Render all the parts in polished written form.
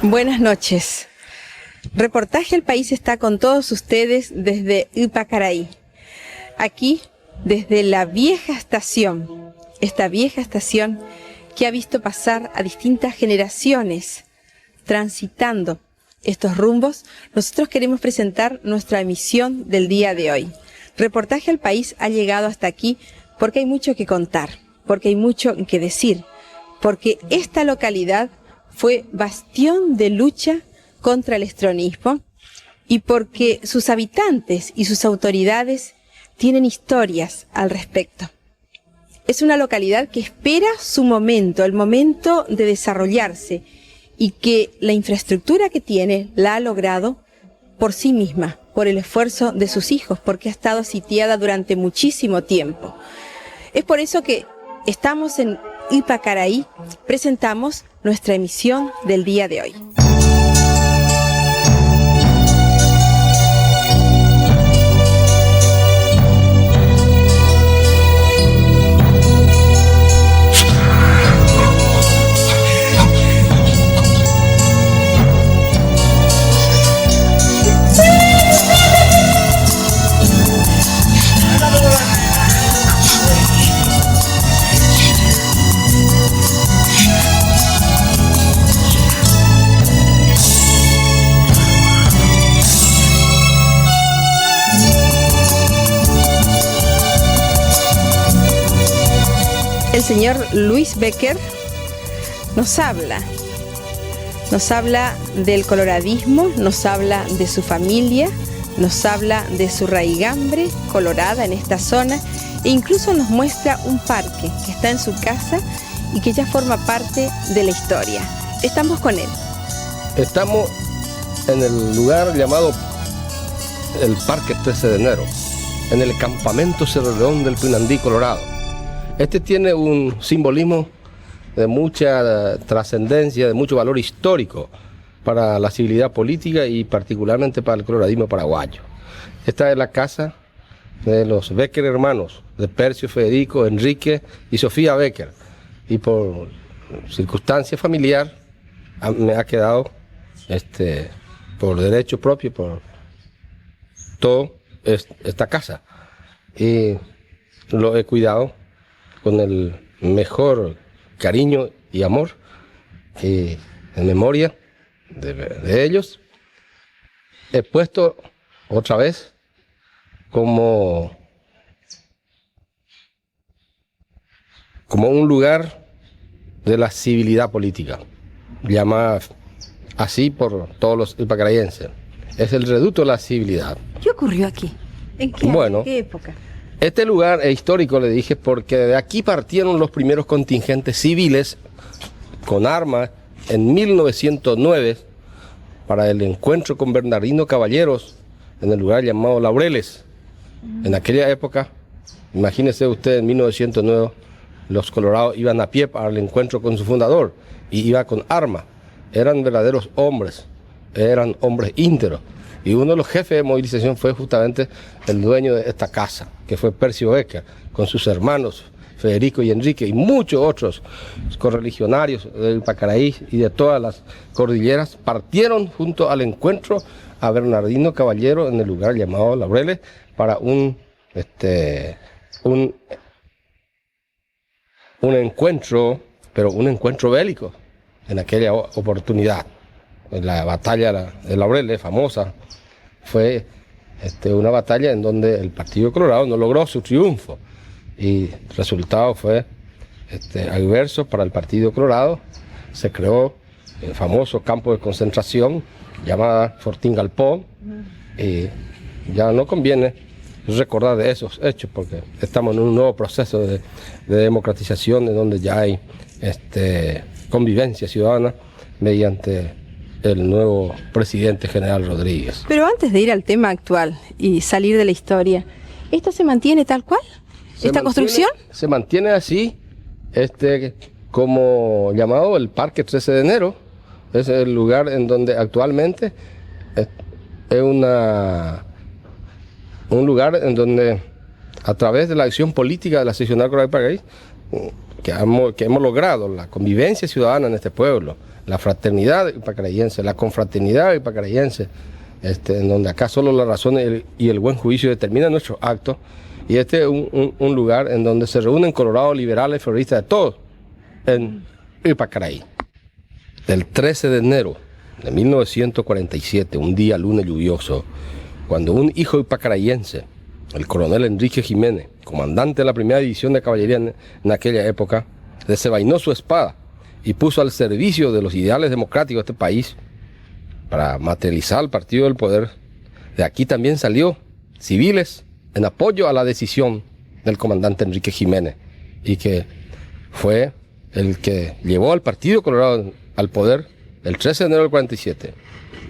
Buenas noches. Reportaje El País está con todos ustedes desde Ypacaraí. Aquí, desde la vieja estación, esta vieja estación que ha visto pasar a distintas generaciones transitando estos rumbos, nosotros queremos presentar nuestra emisión del día de hoy. Reportaje El País ha llegado hasta aquí porque hay mucho que contar, porque hay mucho que decir, porque esta localidad fue bastión de lucha contra el estronismo y porque sus habitantes y sus autoridades tienen historias al respecto. Es una localidad que espera su momento, el momento de desarrollarse, y que la infraestructura que tiene la ha logrado por sí misma, por el esfuerzo de sus hijos, porque ha estado sitiada durante muchísimo tiempo. Es por eso que estamos en Ypacaraí, presentamos nuestra emisión del día de hoy. El señor Luis Becker nos habla del coloradismo, nos habla de su familia, nos habla de su raigambre colorada en esta zona e incluso nos muestra un parque que está en su casa y que ya forma parte de la historia. Estamos con él. Estamos en el lugar llamado el Parque 13 de Enero, en el campamento Cerro León del Pinandí, Colorado. Este tiene un simbolismo de mucha trascendencia, de mucho valor histórico para la civilidad política y particularmente para el coloradismo paraguayo. Esta es la casa de los Becker hermanos, de Percio, Federico, Enrique y Sofía Becker. Y por circunstancia familiar me ha quedado por derecho propio, por todo esta casa. Y lo he cuidado con el mejor cariño y amor, y en memoria de ellos. He puesto otra vez como un lugar de la civilidad política, llamada así por todos los ypacarayenses. Es el reducto de la civilidad. ¿Qué ocurrió aquí? ¿En qué año? ¿En qué época? Este lugar es histórico, le dije, porque de aquí partieron los primeros contingentes civiles con armas en 1909 para el encuentro con Bernardino Caballeros en el lugar llamado Laureles. En aquella época, imagínese usted, en 1909, los colorados iban a pie para el encuentro con su fundador y iba con armas. Eran verdaderos hombres, eran hombres íntegros. Y uno de los jefes de movilización fue justamente el dueño de esta casa, que fue Percio Becker, con sus hermanos Federico y Enrique y muchos otros correligionarios del Ypacaraí y de todas las cordilleras, partieron junto al encuentro a Bernardino Caballero en el lugar llamado Laureles para un encuentro, pero un encuentro bélico en aquella oportunidad. La batalla de Laureles, famosa, fue una batalla en donde el Partido Colorado no logró su triunfo y el resultado fue adverso para el Partido Colorado. Se creó el famoso campo de concentración llamada Fortín Galpón y ya no conviene recordar de esos hechos porque estamos en un nuevo proceso de democratización en donde ya hay convivencia ciudadana mediante el nuevo presidente general Rodríguez. Pero antes de ir al tema actual y salir de la historia, ¿esto se mantiene tal cual? ¿Esta construcción? Se mantiene así, como llamado el Parque 13 de Enero. Es el lugar en donde actualmente es un lugar en donde a través de la acción política de la seccional Colorado de Ypacaraí hemos logrado, la convivencia ciudadana en este pueblo, la fraternidad ipacarayense, la confraternidad ipacarayense, en donde acá solo la razón y el buen juicio determinan nuestros actos, y este es un lugar en donde se reúnen colorados, liberales, floristas de todos, en Ipacaraí. El 13 de enero de 1947, un día lunes lluvioso, cuando un hijo ipacarayense, el coronel Enrique Jiménez, comandante de la primera división de caballería en aquella época, desenvainó su espada y puso al servicio de los ideales democráticos de este país para materializar el partido del poder. De aquí también salió civiles en apoyo a la decisión del comandante Enrique Jiménez, y que fue el que llevó al Partido Colorado al poder el 13 de enero del 47.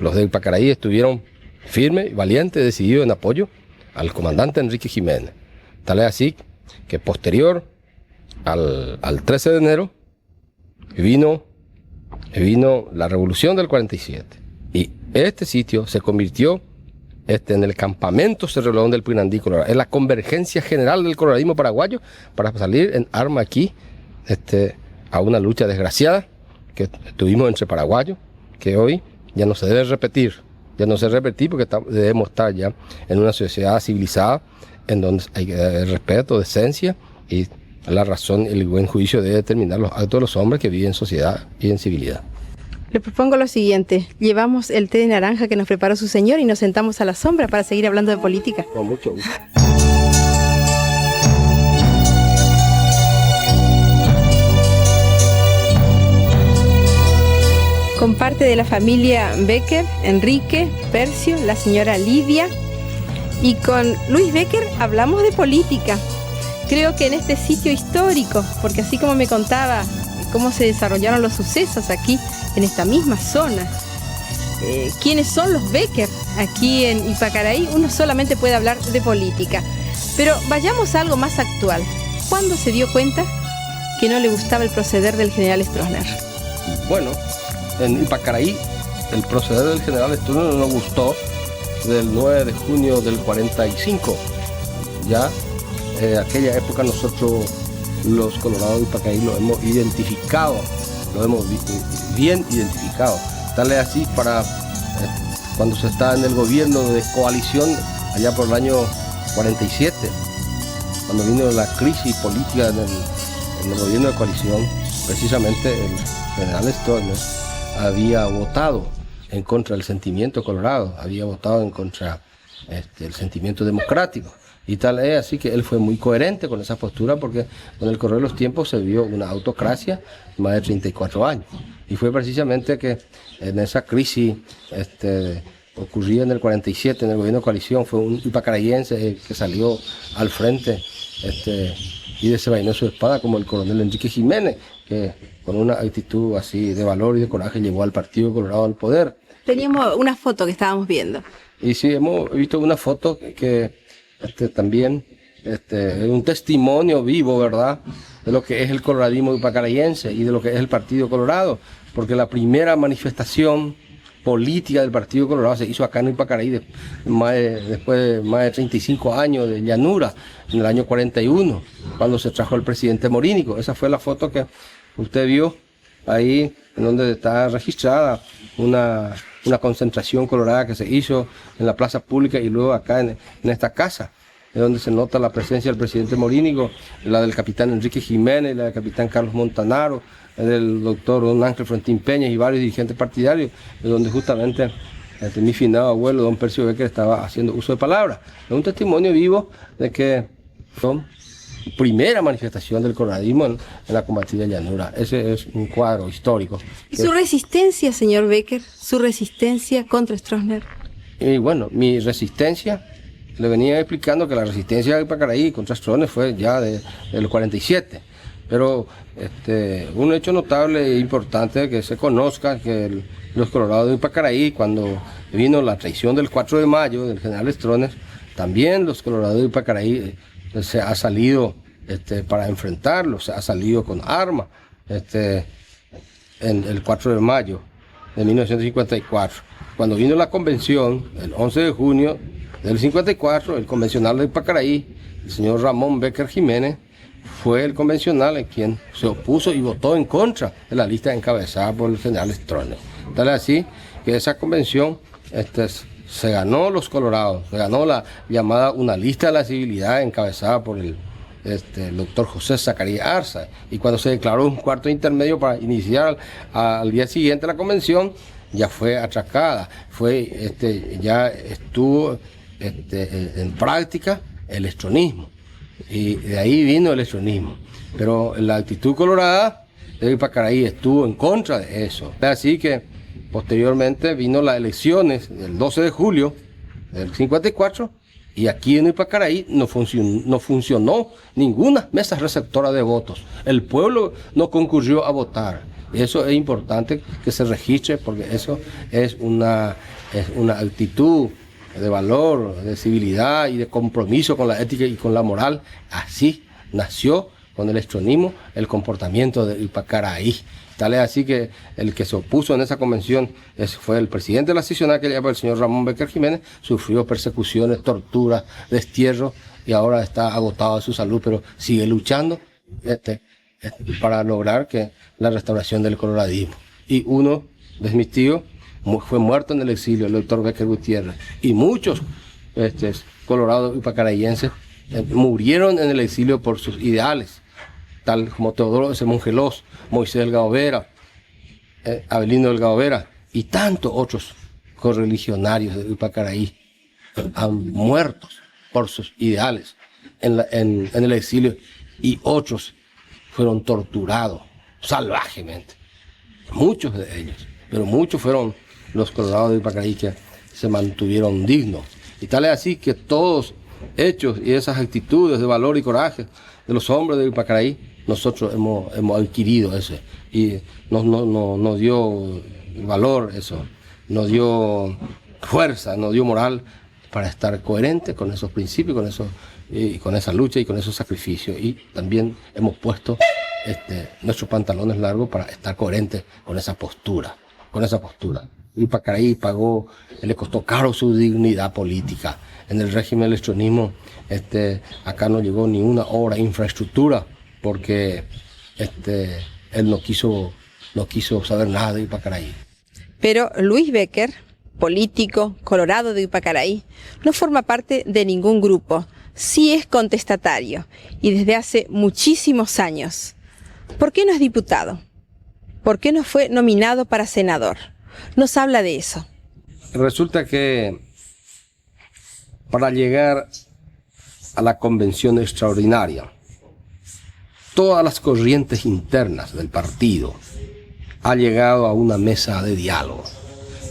Los de Ipacaraí estuvieron firmes, valientes, decididos en apoyo al comandante Enrique Jiménez. Tal es así que posterior al 13 de enero vino la revolución del 47. Y este sitio se convirtió en el campamento Cerro León del Pinandí Colorado. Es la convergencia general del coloradismo paraguayo para salir en arma aquí a una lucha desgraciada que tuvimos entre paraguayos, que hoy ya no se debe repetir. Ya no se debe repetir porque debemos estar ya en una sociedad civilizada en donde hay respeto, decencia, y la razón y el buen juicio debe determinar los actos de los hombres que viven en sociedad y en civilidad. Le propongo lo siguiente: llevamos el té de naranja que nos preparó su señor y nos sentamos a la sombra para seguir hablando de política. Con mucho gusto. Con parte de la familia Becker, Enrique, Percio, la señora Lidia, y con Luis Becker hablamos de política. Creo que en este sitio histórico, porque así como me contaba cómo se desarrollaron los sucesos aquí, en esta misma zona, quiénes son los Becker aquí en Ipacaraí, uno solamente puede hablar de política. Pero vayamos a algo más actual. ¿Cuándo se dio cuenta que no le gustaba el proceder del general Stroessner? Bueno, en Ipacaraí el proceder del general Stroessner no nos gustó del 9 de junio del 45. Ya aquella época nosotros los colorados de Ipacaraí lo hemos identificado, lo hemos bien identificado. Tal es así para cuando se está en el gobierno de coalición allá por el año 47, cuando vino la crisis política en el gobierno de coalición, precisamente el general Stroessner había votado en contra del sentimiento colorado, había votado en contra del sentimiento democrático. Y tal es así que él fue muy coherente con esa postura, porque con el correr de los tiempos se vio una autocracia de más de 34 años. Y fue precisamente que en esa crisis ocurrida en el 47, en el gobierno de coalición, fue un ipacarayense que salió al frente y desenvainó su espada, como el coronel Enrique Jiménez, que con una actitud así de valor y de coraje llevó al Partido Colorado al poder. Teníamos una foto que estábamos viendo. Y sí, hemos visto una foto que también es un testimonio vivo, ¿verdad?, de lo que es el coloradismo ipacarayense y de lo que es el Partido Colorado, porque la primera manifestación política del Partido Colorado se hizo acá en Ipacaraí después de más de 35 años de llanura, en el año 41, cuando se trajo el presidente Morínigo. Esa fue la foto que usted vio ahí, en donde está registrada una concentración colorada que se hizo en la plaza pública y luego acá en esta casa, es donde se nota la presencia del presidente Morínigo, la del capitán Enrique Jiménez, la del capitán Carlos Montanaro, del doctor don Ángel Frontín Peña y varios dirigentes partidarios, donde justamente mi finado abuelo, don Percio Becker, estaba haciendo uso de palabras. Es un testimonio vivo de que son primera manifestación del coloradismo en la combatida llanura. Ese es un cuadro histórico. ¿Y su resistencia, señor Becker? ¿Su resistencia contra Stroessner? Y bueno, mi resistencia, le venía explicando que la resistencia de Ipacaraí contra Stroessner fue ya del 47. Pero un hecho notable e importante que se conozca que los colorados de Ipacaraí, cuando vino la traición del 4 de mayo del general Stroessner, también los colorados de Ipacaraí se ha salido para enfrentarlo, se ha salido con armas en el 4 de mayo de 1954. Cuando vino la convención, el 11 de junio del 54, el convencional de Ipacaraí, el señor Ramón Becker Jiménez, fue el convencional el quien se opuso y votó en contra de la lista encabezada por el general Stroessner. Tal es así que esa convención se ganó los colorados, se ganó la llamada una lista de la civilidad encabezada por el doctor José Zacarías Arza, y cuando se declaró un cuarto intermedio para iniciar al día siguiente la convención, ya fue atracada, ya estuvo en práctica el estronismo, y de ahí vino el estronismo, pero la actitud colorada de Ipacaraí estuvo en contra de eso. Así que posteriormente vino las elecciones del 12 de julio del 54, y aquí en Ipacaraí no funcionó ninguna mesa receptora de votos. El pueblo no concurrió a votar. Eso es importante que se registre, porque eso es una actitud de valor, de civilidad y de compromiso con la ética y con la moral. Así nació con el estronismo el comportamiento de Ipacaraí. Tal es así que el que se opuso en esa convención fue el presidente de la seccional, que el señor Ramón Becker Jiménez. Sufrió persecuciones, torturas, destierros, y ahora está agotado de su salud, pero sigue luchando para lograr que la restauración del coloradismo. Y uno de mis tíos fue muerto en el exilio, el doctor Becker Gutiérrez, y muchos colorados ipacarayenses murieron en el exilio por sus ideales, tal como Teodoro S. Mongelós, Moisés Delgado Vera, Avelino Delgado Vera y tantos otros correligionarios de Ipacaraí han muerto por sus ideales en el exilio, y otros fueron torturados salvajemente. Muchos de ellos, pero muchos fueron los colorados de Ipacaraí que se mantuvieron dignos. Y tal es así que todos hechos y esas actitudes de valor y coraje de los hombres de Ipacaraí, nosotros hemos adquirido eso, y nos dio valor eso, nos dio fuerza, nos dio moral para estar coherentes con esos principios, con esa lucha y con esos sacrificios. Y también hemos puesto nuestros pantalones largos para estar coherentes con esa postura. Ipacaraí le costó caro su dignidad política. En el régimen del estronismo, acá no llegó ni una obra de infraestructura, porque él no quiso saber nada de Ipacaraí. Pero Luis Becker, político colorado de Ipacaraí, no forma parte de ningún grupo, sí es contestatario, y desde hace muchísimos años. ¿Por qué no es diputado? ¿Por qué no fue nominado para senador? Nos habla de eso. Resulta que para llegar a la convención extraordinaria, todas las corrientes internas del partido han llegado a una mesa de diálogo.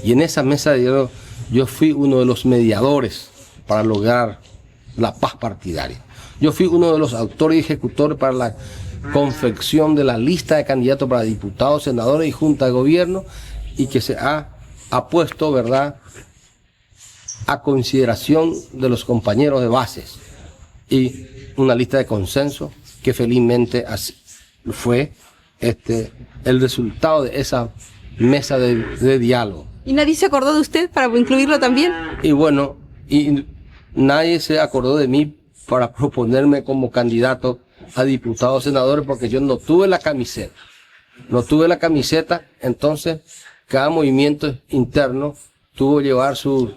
Y en esa mesa de diálogo yo fui uno de los mediadores para lograr la paz partidaria. Yo fui uno de los autores y ejecutores para la confección de la lista de candidatos para diputados, senadores y junta de gobierno, y que se ha puesto, ¿verdad?, a consideración de los compañeros de bases, y una lista de consenso que felizmente fue el resultado de esa mesa de diálogo. ¿Y nadie se acordó de usted para incluirlo también? Y bueno, y nadie se acordó de mí para proponerme como candidato a diputados, senadores, porque yo no tuve la camiseta. Entonces cada movimiento interno tuvo que llevar sus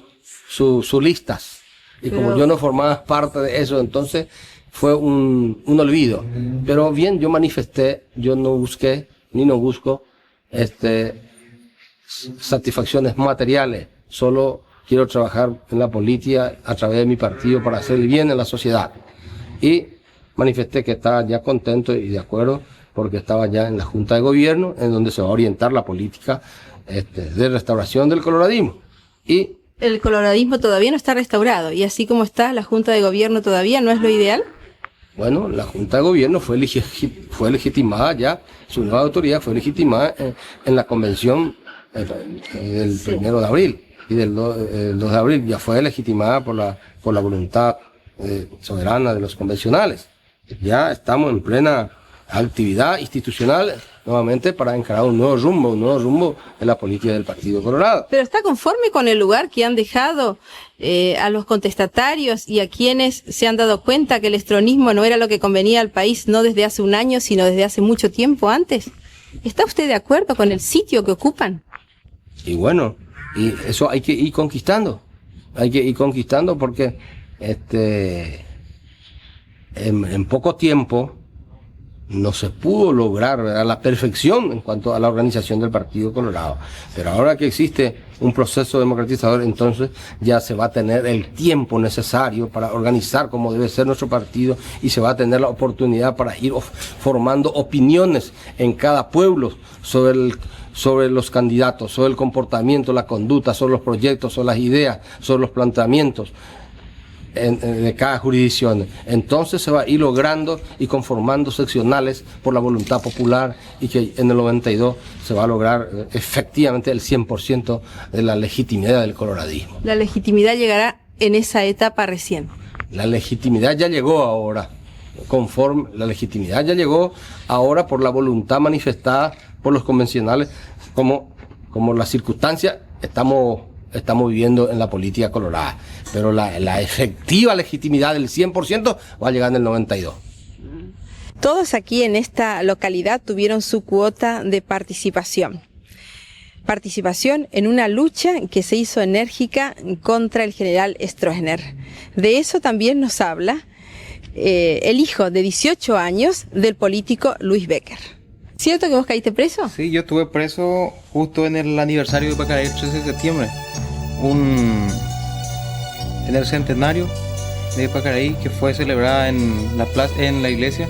listas. Y como yo no formaba parte de eso, entonces fue un olvido. Pero bien, yo manifesté, yo no busqué, ni no busco satisfacciones materiales. Solo quiero trabajar en la política a través de mi partido para hacer el bien en la sociedad. Y manifesté que estaba ya contento y de acuerdo, porque estaba ya en la Junta de Gobierno, en donde se va a orientar la política de restauración del coloradismo. Y el coloradismo todavía no está restaurado, y así como está, la Junta de Gobierno todavía no es lo ideal. Bueno, la Junta de Gobierno fue legitimada ya, su nueva autoridad fue legitimada en la convención del 1 de abril y del 2 de abril, ya fue legitimada por la voluntad soberana de los convencionales. Ya estamos en plena actividad institucional nuevamente para encarar un nuevo rumbo en la política del Partido Colorado. ¿Pero está conforme con el lugar que han dejado a los contestatarios y a quienes se han dado cuenta que el estronismo no era lo que convenía al país, no desde hace un año, sino desde hace mucho tiempo antes? ¿Está usted de acuerdo con el sitio que ocupan? Y bueno, y eso hay que ir conquistando. Hay que ir conquistando porque en poco tiempo no se pudo lograr, ¿verdad?, la perfección en cuanto a la organización del Partido Colorado. Pero ahora que existe un proceso democratizador, entonces ya se va a tener el tiempo necesario para organizar como debe ser nuestro partido y se va a tener la oportunidad para ir formando opiniones en cada pueblo sobre los candidatos, sobre el comportamiento, la conducta, sobre los proyectos, sobre las ideas, sobre los planteamientos de cada jurisdicción. Entonces se va a ir logrando y conformando seccionales por la voluntad popular y que en el 92 se va a lograr efectivamente el 100% de la legitimidad del coloradismo. La legitimidad llegará en esa etapa recién. La legitimidad ya llegó ahora, la legitimidad ya llegó ahora por la voluntad manifestada por los convencionales, como las circunstancias estamos viviendo en la política colorada. Pero la efectiva legitimidad del 100% va a llegar en el 92. Todos aquí en esta localidad tuvieron su cuota de participación. Participación en una lucha que se hizo enérgica contra el general Stroessner. De eso también nos habla el hijo de 18 años del político Luis Becker. ¿Cierto que vos caíste preso? Sí, yo estuve preso justo en el aniversario de Pacaraí, el 13 de septiembre. En el centenario de Pacaraí, que fue celebrada en la iglesia.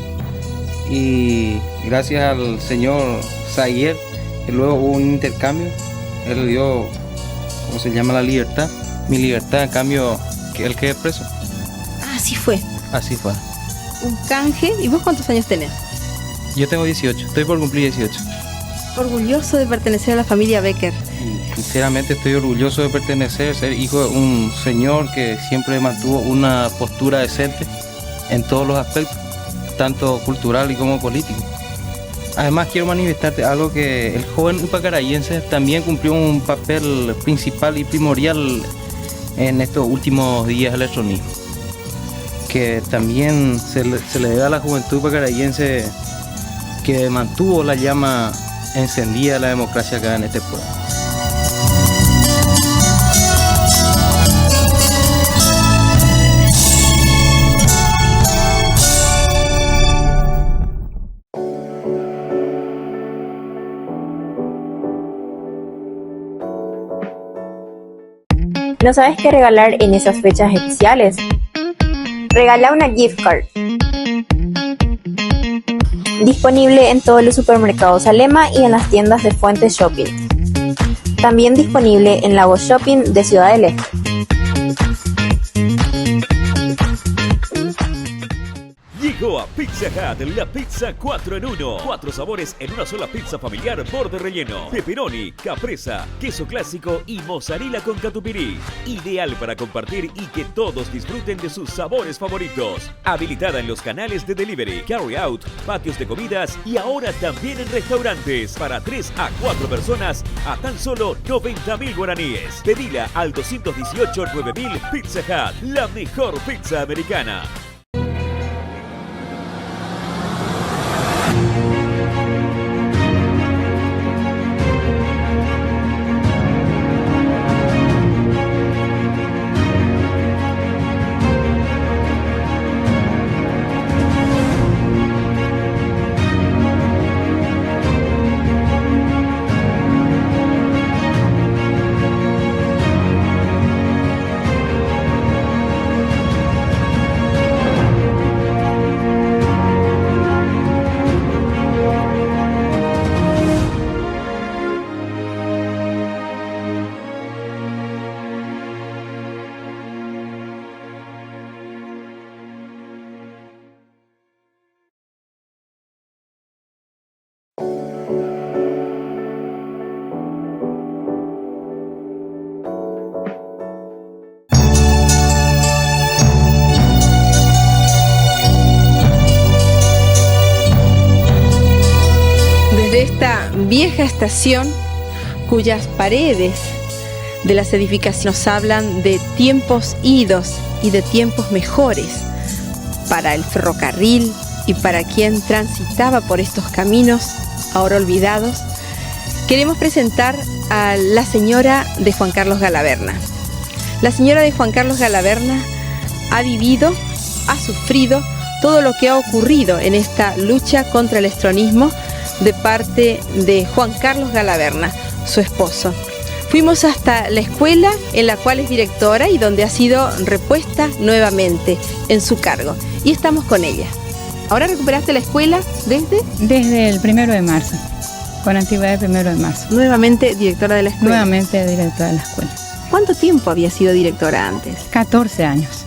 Y gracias al señor Zayer, que luego hubo un intercambio. Él dio, ¿cómo se llama?, la libertad. Mi libertad, en cambio, que él quede preso. Ah, así fue. Así fue. Un canje. ¿Y vos cuántos años tenés? Yo tengo 18, estoy por cumplir 18. Orgulloso de pertenecer a la familia Becker. Y sinceramente estoy orgulloso de pertenecer, ser hijo de un señor que siempre mantuvo una postura decente en todos los aspectos, tanto cultural y como político. Además quiero manifestarte algo, que el joven upacarayense también cumplió un papel principal y primordial en estos últimos días del estronismo, que también se le debe a la juventud upacarayense, que mantuvo la llama encendida de la democracia acá en este pueblo. ¿No sabes qué regalar en esas fechas especiales? Regala una gift card. Disponible en todos los supermercados Alema y en las tiendas de Fuentes Shopping. También disponible en Lago Shopping de Ciudad del Este. Llegó a Pizza Hut, la pizza 4 en 1. 4 sabores en una sola pizza familiar, borde relleno, pepperoni, capresa, queso clásico y mozzarella con catupirí. Ideal para compartir y que todos disfruten de sus sabores favoritos. Habilitada en los canales de delivery, carry out, patios de comidas y ahora también en restaurantes. Para 3 a 4 personas a tan solo 90.000 guaraníes. Pedila al 218-9000. Pizza Hut, la mejor pizza americana. vieja estación cuyas paredes de las edificaciones nos hablan de tiempos idos y de tiempos mejores para el ferrocarril y para quien transitaba por estos caminos ahora olvidados. Queremos presentar a la señora de Juan Carlos Galaverna. La señora de Juan Carlos Galaverna ha vivido, ha sufrido todo lo que ha ocurrido en esta lucha contra el estronismo de parte de Juan Carlos Galaverna, su esposo. Fuimos hasta la escuela en la cual es directora y donde ha sido repuesta nuevamente en su cargo. Y estamos con ella. ¿Ahora recuperaste la escuela desde? Desde el 1 de marzo, con antigüedad del 1 de marzo. Nuevamente directora de la escuela. Nuevamente directora de la escuela. ¿Cuánto tiempo había sido directora antes? 14 años.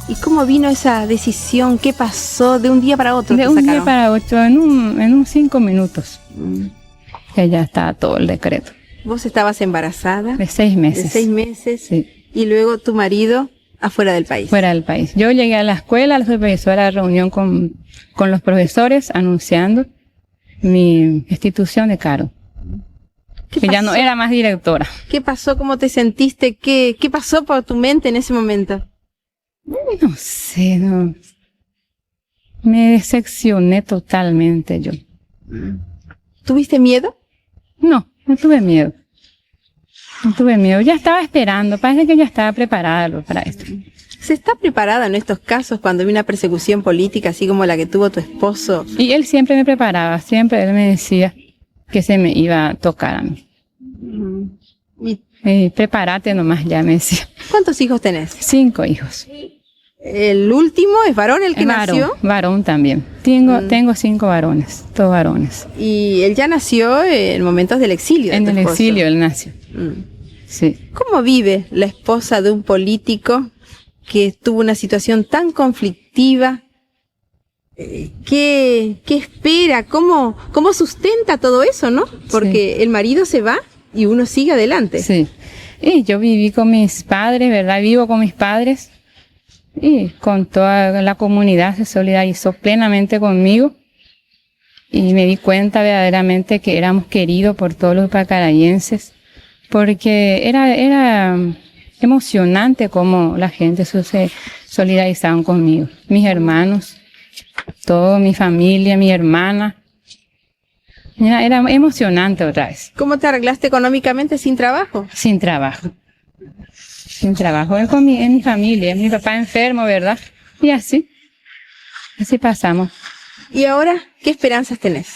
¿Y cómo vino esa decisión? ¿Qué pasó de un día para otro? De un día para otro, en un 5 minutos. Que ya estaba todo el decreto. ¿Vos estabas embarazada? De 6 meses. De 6 meses. Sí. Y luego tu marido afuera del país. Fuera del país. Yo llegué a la escuela, la supervisora de reunión con los profesores anunciando mi institución de cargo. Que ya no era más directora. ¿Qué pasó? ¿Cómo te sentiste? ¿Qué pasó por tu mente en ese momento? No sé, no. Me decepcioné totalmente yo. ¿Tuviste miedo? No tuve miedo. No tuve miedo. Ya estaba esperando. Parece que ya estaba preparada para esto. ¿Se está preparada en estos casos cuando hay una persecución política así como la que tuvo tu esposo? Y él siempre me preparaba. Siempre él me decía que se me iba a tocar a mí. Prepárate nomás ya, me decía. ¿Cuántos hijos tenés? 5 hijos. ¿El último es varón el que nació? Varón también. Tengo 5 varones, todos varones. Y él ya nació en momentos del exilio. En el exilio él nació. Sí. ¿Cómo vive la esposa de un político que tuvo una situación tan conflictiva? ¿Qué espera? ¿Cómo sustenta todo eso, no? Porque el marido se va y uno sigue adelante. Sí. Y yo viví con mis padres, ¿verdad? Vivo con mis padres. Y con toda la comunidad se solidarizó plenamente conmigo. Y me di cuenta verdaderamente que éramos queridos por todos los ipacarayenses. Porque era emocionante cómo la gente se solidarizaban conmigo. Mis hermanos, toda mi familia, mi hermana. Era emocionante otra vez. ¿Cómo te arreglaste económicamente sin trabajo? Sin trabajo. Sin trabajo. En mi familia, mi papá enfermo, ¿verdad? Y así pasamos. ¿Y ahora qué esperanzas tenés?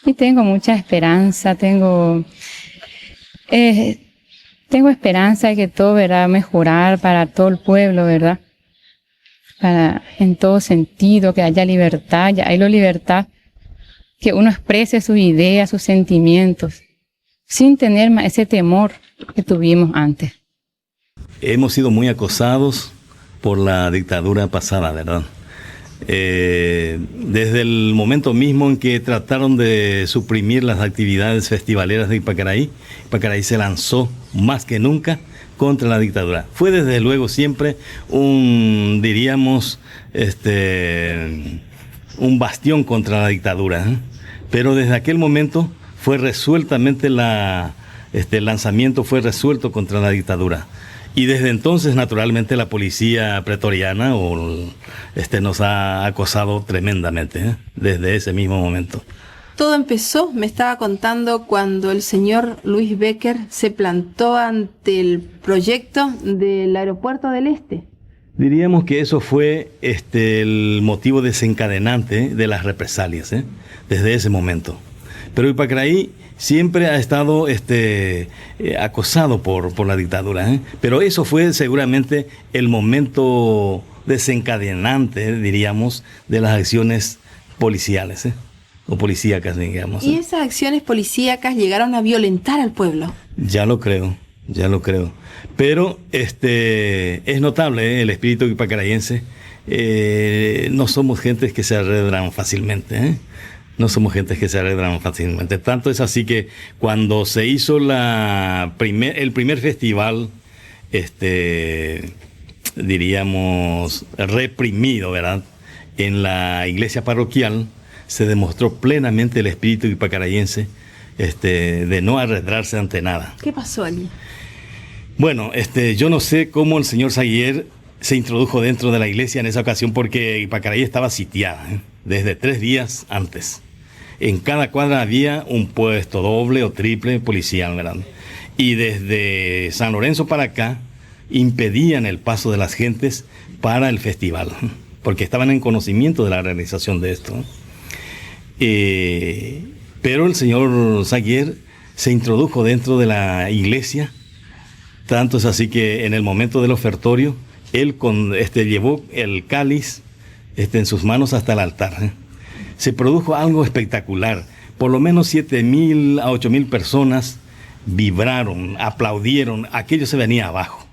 Y tengo mucha esperanza, tengo esperanza de que todo va a mejorar para todo el pueblo, ¿verdad? En todo sentido, que haya libertad, ya hay la libertad, que uno exprese sus ideas, sus sentimientos, sin tener más ese temor que tuvimos antes. Hemos sido muy acosados por la dictadura pasada, ¿verdad? Desde el momento mismo en que trataron de suprimir las actividades festivaleras de Ypacaraí, Ypacaraí se lanzó más que nunca contra la dictadura. Fue desde luego siempre un bastión contra la dictadura, ¿eh? Pero desde aquel momento fue resueltamente el lanzamiento fue resuelto contra la dictadura. Y desde entonces, naturalmente, la policía pretoriana nos ha acosado tremendamente, ¿eh? Desde ese mismo momento. Todo empezó, me estaba contando, cuando el señor Luis Becker se plantó ante el proyecto del aeropuerto del Este. Diríamos que eso fue el motivo desencadenante de las represalias, ¿eh? Desde ese momento. Pero Ypacaraí siempre ha estado acosado por la dictadura, ¿eh? Pero eso fue seguramente el momento desencadenante, diríamos, de las acciones policiales, ¿eh? O policíacas, digamos. ¿Y esas acciones policíacas llegaron a violentar al pueblo? Ya lo creo. Pero es notable, ¿eh? El espíritu ypacarayense. No somos gentes que se arredran fácilmente, ¿eh? No somos gentes que se arredran fácilmente. Tanto es así que cuando se hizo el primer festival, diríamos, reprimido, ¿verdad? En la iglesia parroquial, se demostró plenamente el espíritu ypacarayense de no arredrarse ante nada. ¿Qué pasó allí? Bueno, yo no sé cómo el señor Saguier se introdujo dentro de la iglesia en esa ocasión, porque Ipacaraí estaba sitiada, desde 3 días antes. En cada cuadra había un puesto doble o triple policial, ¿verdad? Y desde San Lorenzo para acá impedían el paso de las gentes para el festival, porque estaban en conocimiento de la realización de esto. Pero el señor Saguier se introdujo dentro de la iglesia, tanto es así que en el momento del ofertorio, él llevó el cáliz en sus manos hasta el altar. Se produjo algo espectacular. Por lo menos 7,000 a 8,000 personas vibraron, aplaudieron. Aquello se venía abajo.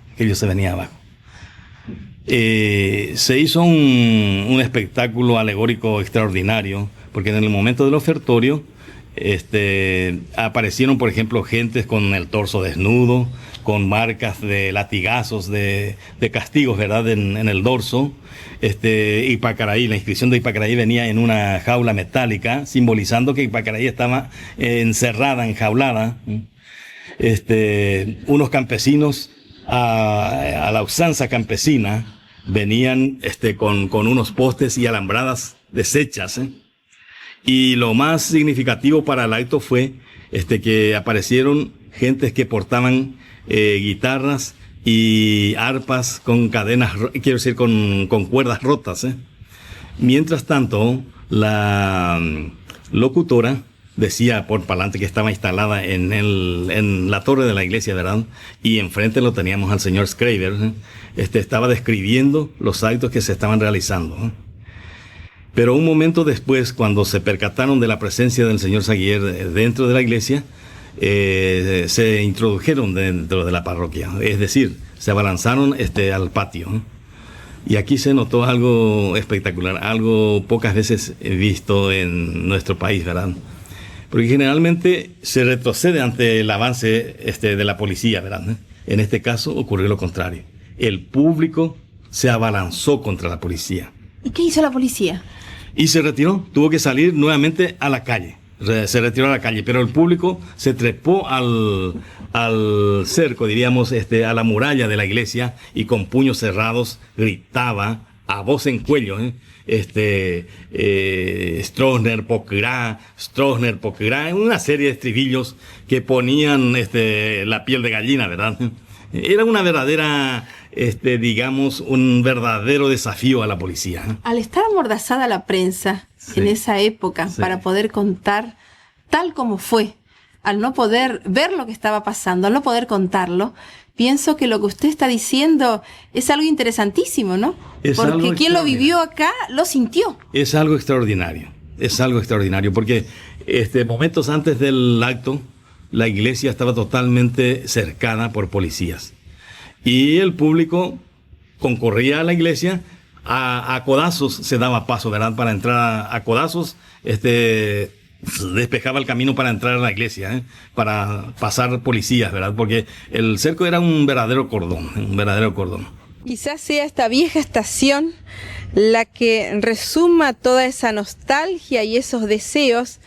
Se hizo un espectáculo alegórico extraordinario, porque en el momento del ofertorio aparecieron, por ejemplo, gentes con el torso desnudo, con marcas de latigazos, de castigos, ¿verdad?, en el dorso. Ipacaraí, la inscripción de Ipacaraí venía en una jaula metálica, simbolizando que Ipacaraí estaba encerrada, enjaulada. Unos campesinos a la usanza campesina venían con unos postes y alambradas deshechas. Y lo más significativo para el acto fue que aparecieron gentes que portaban guitarras y arpas con cadenas, quiero decir, con cuerdas rotas. Mientras tanto, la locutora decía por parlante que estaba instalada en la torre de la iglesia, ¿verdad? Y enfrente lo teníamos al señor Schreiber. Estaba describiendo los actos que se estaban realizando. Pero un momento después, cuando se percataron de la presencia del señor Saguier dentro de la iglesia, se introdujeron dentro de la parroquia, es decir, se abalanzaron al patio. Y aquí se notó algo espectacular, algo pocas veces visto en nuestro país, ¿verdad? Porque generalmente se retrocede ante el avance de la policía, ¿verdad? En este caso ocurrió lo contrario. El público se abalanzó contra la policía. ¿Y qué hizo la policía? Y se retiró, tuvo que salir nuevamente a la calle. Se retiró a la calle, pero el público se trepó al cerco, diríamos, a la muralla de la iglesia, y con puños cerrados gritaba a voz en cuello, Stroessner, Pokirá, una serie de estribillos que ponían la piel de gallina, ¿verdad? Era una verdadera, digamos, un verdadero desafío a la policía. Al estar amordazada la prensa en esa época, para poder contar tal como fue, al no poder ver lo que estaba pasando, al no poder contarlo, pienso que lo que usted está diciendo es algo interesantísimo, ¿no? Porque quien lo vivió acá lo sintió. Es algo extraordinario, porque momentos antes del acto, la iglesia estaba totalmente cercada por policías. Y el público concurría a la iglesia, a codazos se daba paso, ¿verdad? Para entrar a codazos, despejaba el camino para entrar a la iglesia, para pasar policías, ¿verdad? Porque el cerco era un verdadero cordón. Quizás sea esta vieja estación la que resuma toda esa nostalgia y esos deseos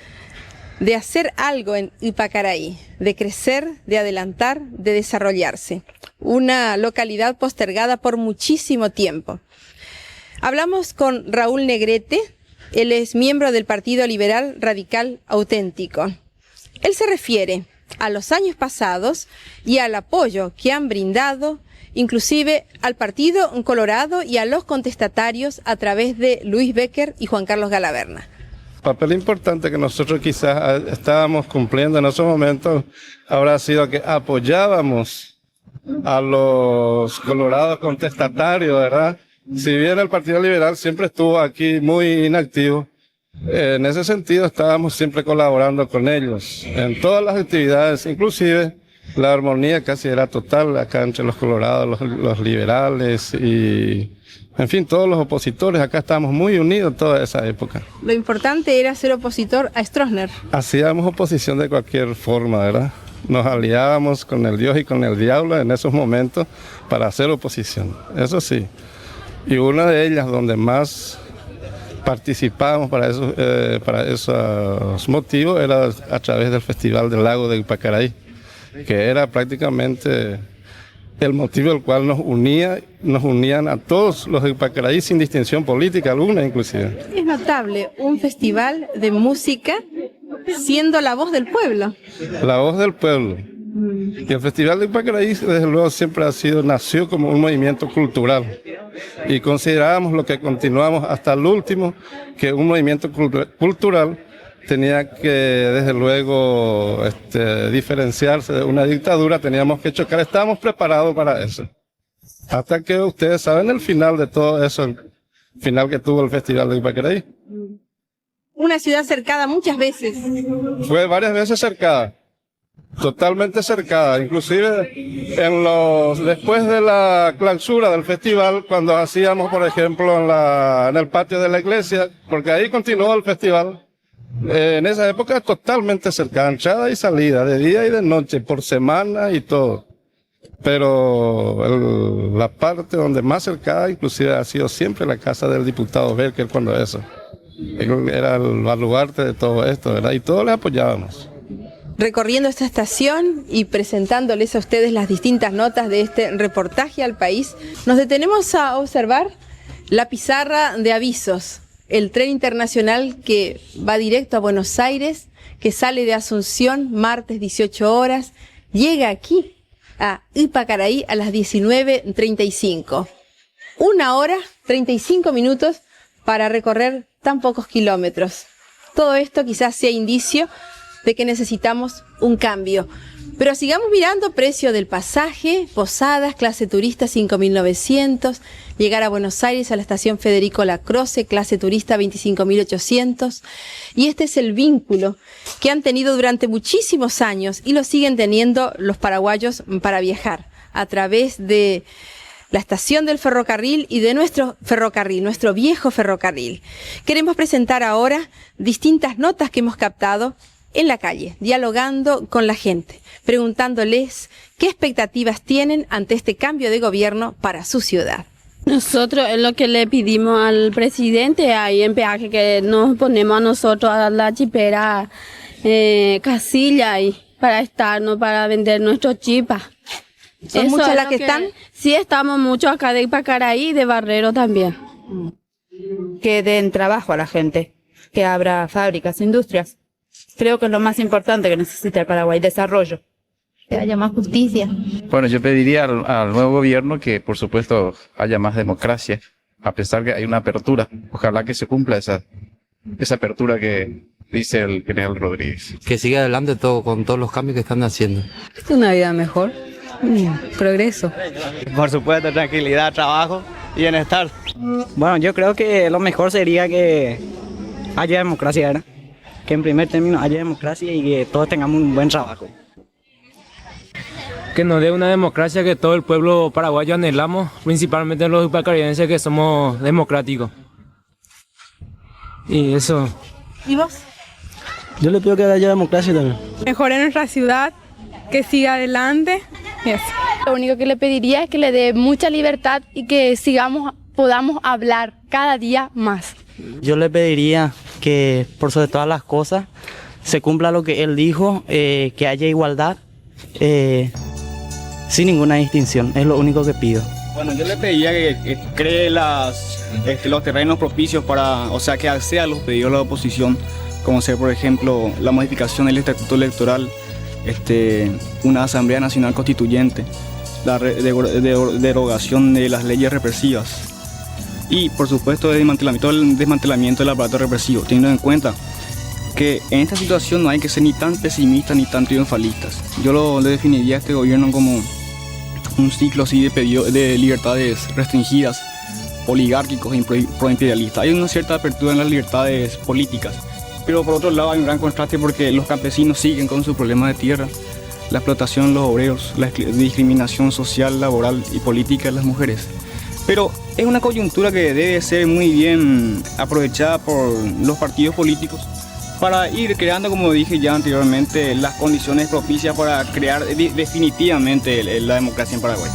de hacer algo en Ipacaraí, de crecer, de adelantar, de desarrollarse. Una localidad postergada por muchísimo tiempo. Hablamos con Raúl Negrete, él es miembro del Partido Liberal Radical Auténtico. Él se refiere a los años pasados y al apoyo que han brindado, inclusive al Partido Colorado y a los contestatarios a través de Luis Becker y Juan Carlos Galaverna. Papel importante que nosotros quizás estábamos cumpliendo en esos momentos habrá sido que apoyábamos a los colorados contestatarios, ¿verdad? Si bien el Partido Liberal siempre estuvo aquí muy inactivo, en ese sentido estábamos siempre colaborando con ellos en todas las actividades, inclusive la armonía casi era total acá entre los colorados, los liberales y, en fin, todos los opositores. Acá estábamos muy unidos toda esa época. Lo importante era ser opositor a Stroessner. Hacíamos oposición de cualquier forma, ¿verdad? Nos aliábamos con el Dios y con el diablo en esos momentos para hacer oposición, eso sí. Y una de ellas donde más participábamos para esos motivos era a través del Festival del Lago de Ipacaraí, que era prácticamente el motivo del cual nos unían a todos los de Ipacaraí sin distinción política alguna inclusive. Es notable un festival de música siendo la voz del pueblo. La voz del pueblo. Y el Festival de Ipacaraí, desde luego, siempre nació como un movimiento cultural. Y considerábamos lo que continuamos hasta el último, que un movimiento cultural tenía que, desde luego, diferenciarse de una dictadura, teníamos que chocar. Estábamos preparados para eso. Hasta que ustedes saben el final de todo eso, el final que tuvo el Festival de Ipacaraí. Una ciudad cercada muchas veces. Fue varias veces cercada. Totalmente cercada, inclusive después de la clausura del festival, cuando hacíamos, por ejemplo, en el patio de la iglesia, porque ahí continuó el festival, en esa época totalmente cercada, entrada y salida, de día y de noche, por semana y todo. Pero la parte donde más cercada, inclusive, ha sido siempre la casa del diputado Berker, cuando eso. Él era el baluarte de todo esto, ¿verdad? Y todos le apoyábamos. Recorriendo esta estación y presentándoles a ustedes las distintas notas de este reportaje al país, nos detenemos a observar la pizarra de avisos, el tren internacional que va directo a Buenos Aires, que sale de Asunción martes 18 horas, llega aquí a Ipacaraí a las 19:35. 1 hora, 35 minutos para recorrer tan pocos kilómetros. Todo esto quizás sea indicio de que necesitamos un cambio. Pero sigamos mirando precio del pasaje, posadas, clase turista 5.900, llegar a Buenos Aires a la estación Federico Lacroze, clase turista 25.800. Y este es el vínculo que han tenido durante muchísimos años y lo siguen teniendo los paraguayos para viajar a través de la estación del ferrocarril y de nuestro ferrocarril, nuestro viejo ferrocarril. Queremos presentar ahora distintas notas que hemos captado en la calle, dialogando con la gente, preguntándoles qué expectativas tienen ante este cambio de gobierno para su ciudad. Nosotros es lo que le pedimos al presidente ahí en peaje, que nos ponemos a nosotros a la chipera casilla ahí para estarnos, para vender nuestros chipas. ¿Son muchas las que están? Sí, estamos muchos acá de Ipacaraí y de Barrero también. Que den trabajo a la gente, que abra fábricas, industrias. Creo que es lo más importante que necesita el Paraguay, desarrollo. Que haya más justicia. Bueno, yo pediría al nuevo gobierno que, por supuesto, haya más democracia, a pesar que hay una apertura. Ojalá que se cumpla esa apertura que dice el general Rodríguez. Que siga adelante todo con todos los cambios que están haciendo. Es una vida mejor, progreso. Por supuesto, tranquilidad, trabajo y bienestar. Bueno, yo creo que lo mejor sería que haya democracia, ¿verdad? Que en primer término haya democracia y que todos tengamos un buen trabajo. Que nos dé una democracia que todo el pueblo paraguayo anhelamos, principalmente los ipacarayenses que somos democráticos. Y eso. ¿Y vos? Yo le pido que haya democracia también. Mejore nuestra ciudad, que siga adelante. Yes. Lo único que le pediría es que le dé mucha libertad y que podamos hablar cada día más. Yo le pediría que por sobre todas las cosas se cumpla lo que él dijo, que haya igualdad sin ninguna distinción, es lo único que pido. Bueno, yo le pediría que cree los terrenos propicios para, o sea, que acceda a los pedidos de la oposición, como ser, por ejemplo, la modificación del estatuto electoral, una Asamblea Nacional Constituyente, la derogación de las leyes represivas y, por supuesto, el desmantelamiento del aparato represivo, teniendo en cuenta que en esta situación no hay que ser ni tan pesimistas ni tan triunfalistas. Yo le definiría a este gobierno como un ciclo así de libertades restringidas, oligárquicos e proimperialistas. Hay una cierta apertura en las libertades políticas, pero por otro lado hay un gran contraste porque los campesinos siguen con sus problemas de tierra, la explotación de los obreros, la discriminación social, laboral y política de las mujeres. Pero es una coyuntura que debe ser muy bien aprovechada por los partidos políticos para ir creando, como dije ya anteriormente, las condiciones propicias para crear definitivamente la democracia en Paraguay.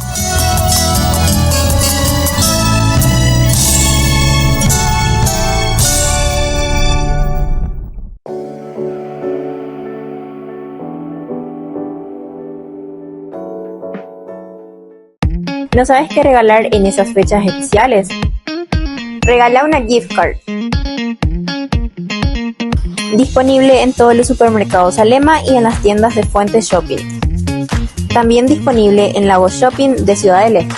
¿No sabes qué regalar en esas fechas especiales? Regala una gift card. Disponible en todos los supermercados Alema y en las tiendas de Fuentes Shopping. También disponible en Lago Shopping de Ciudad del Este.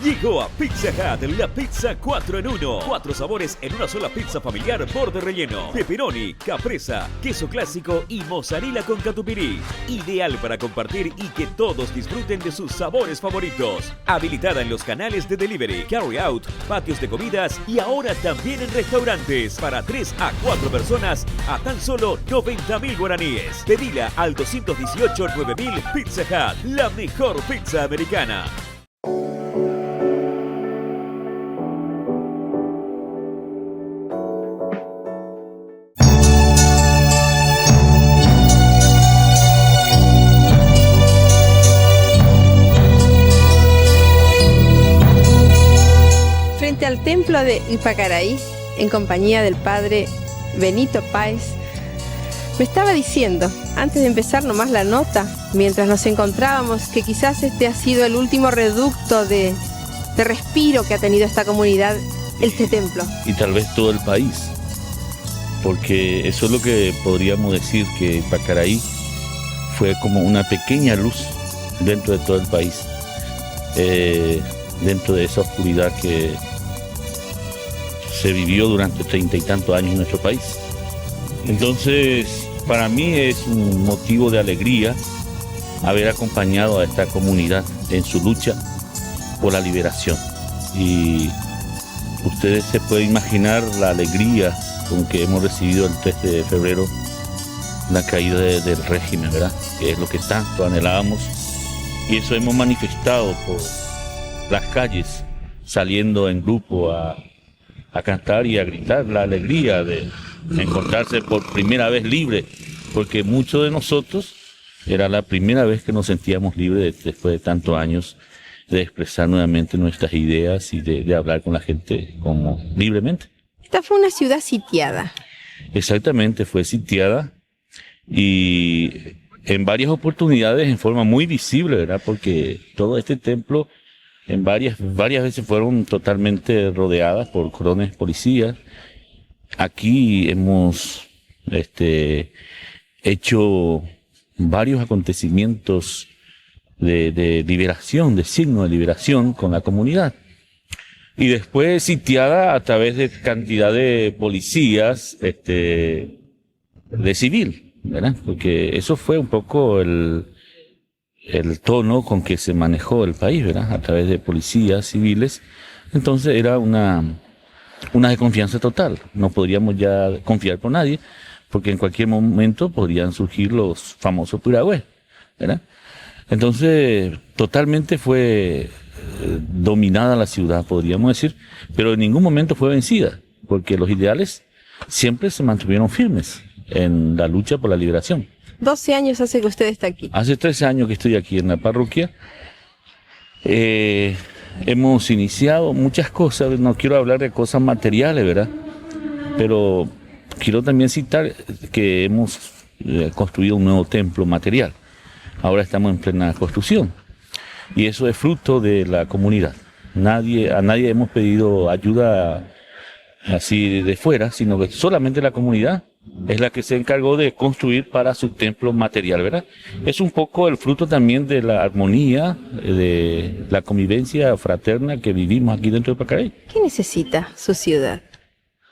Llegó a Pizza Hut la pizza 4 en 1. 4 sabores en una sola pizza familiar borde relleno. Pepperoni, capresa, queso clásico y mozzarella con catupiry. Ideal para compartir y que todos disfruten de sus sabores favoritos. Habilitada en los canales de delivery, carry out, patios de comidas y ahora también en restaurantes. Para 3 a 4 personas a tan solo 90.000 guaraníes. Pedila al 218-9000 Pizza Hut, la mejor pizza americana. Frente al templo de Ipacaraí, en compañía del padre Benito Páez, me estaba diciendo, antes de empezar nomás la nota, mientras nos encontrábamos, que quizás este ha sido el último reducto de respiro que ha tenido esta comunidad, este templo. Y tal vez todo el país, porque eso es lo que podríamos decir, que Ipacaraí fue como una pequeña luz dentro de todo el país, dentro de esa oscuridad que se vivió durante 30 y tantos años en nuestro país. Entonces, para mí es un motivo de alegría haber acompañado a esta comunidad en su lucha por la liberación. Y ustedes se pueden imaginar la alegría con que hemos recibido el 3 de febrero la caída del régimen, ¿verdad? Que es lo que tanto anhelábamos. Y eso hemos manifestado por las calles, saliendo en grupo a cantar y a gritar la alegría de encontrarse por primera vez libre, porque muchos de nosotros era la primera vez que nos sentíamos libres después de tantos años de expresar nuevamente nuestras ideas y de hablar con la gente como libremente. Esta fue una ciudad sitiada. Exactamente, fue sitiada y en varias oportunidades en forma muy visible, ¿verdad? Porque todo este templo en varias veces fueron totalmente rodeadas por corones policías. Aquí hemos hecho varios acontecimientos de liberación, de signo de liberación con la comunidad. Y después sitiada a través de cantidad de policías de civil, ¿verdad? Porque eso fue un poco el tono con que se manejó el país, ¿verdad? A través de policías civiles. Entonces era una desconfianza total. No podríamos ya confiar por nadie, porque en cualquier momento podrían surgir los famosos piragües, ¿verdad? Entonces, totalmente fue dominada la ciudad, podríamos decir, pero en ningún momento fue vencida, porque los ideales siempre se mantuvieron firmes en la lucha por la liberación. 12 años hace que usted está aquí. Hace 13 años que estoy aquí en la parroquia. Hemos iniciado muchas cosas, no quiero hablar de cosas materiales, ¿verdad? Pero quiero también citar que hemos construido un nuevo templo material. Ahora estamos en plena construcción. Y eso es fruto de la comunidad. A nadie hemos pedido ayuda así de fuera, sino que solamente la comunidad es la que se encargó de construir para su templo material, ¿verdad? Es un poco el fruto también de la armonía, de la convivencia fraterna que vivimos aquí dentro de Ipacaraí. ¿Qué necesita su ciudad?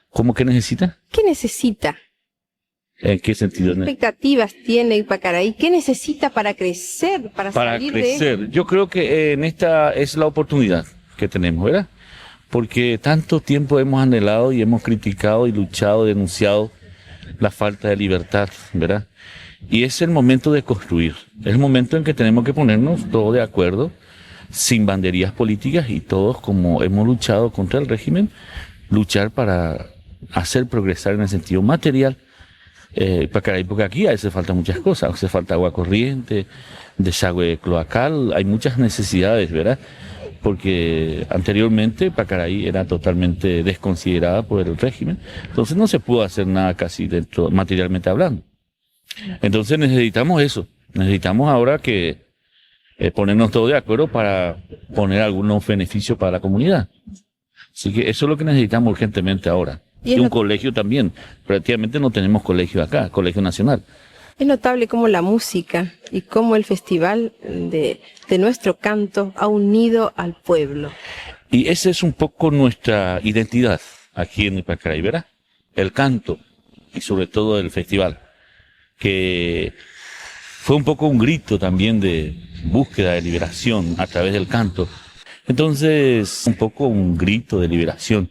¿Cómo que necesita? ¿Qué necesita? ¿En qué sentido? ¿Qué expectativas tiene Ipacaraí? ¿Qué necesita para crecer, para salir crecer. Yo creo que en esta es la oportunidad que tenemos, ¿verdad? Porque tanto tiempo hemos anhelado y hemos criticado y luchado, denunciado la falta de libertad, ¿verdad? Y es el momento de construir. Es el momento en que tenemos que ponernos todos de acuerdo, sin banderías políticas, y todos, como hemos luchado contra el régimen, luchar para hacer progresar en el sentido material Ipacaraí, porque aquí hace falta muchas cosas. Hace falta agua corriente, desagüe cloacal, hay muchas necesidades, ¿verdad? Porque anteriormente Ipacaraí era totalmente desconsiderada por el régimen, entonces no se pudo hacer nada casi dentro, materialmente hablando. Entonces necesitamos eso, Necesitamos ahora que ponernos todos de acuerdo para poner algunos beneficios para la comunidad. Así que eso es lo que necesitamos urgentemente ahora. Y un colegio también. Prácticamente no tenemos colegio acá, colegio nacional. Es notable cómo la música y cómo el festival de nuestro canto ha unido al pueblo. Y esa es un poco nuestra identidad aquí en Ipacaraí, ¿verdad? El canto y sobre todo el festival, que fue un poco un grito también de búsqueda de liberación a través del canto. Entonces, un poco un grito de liberación,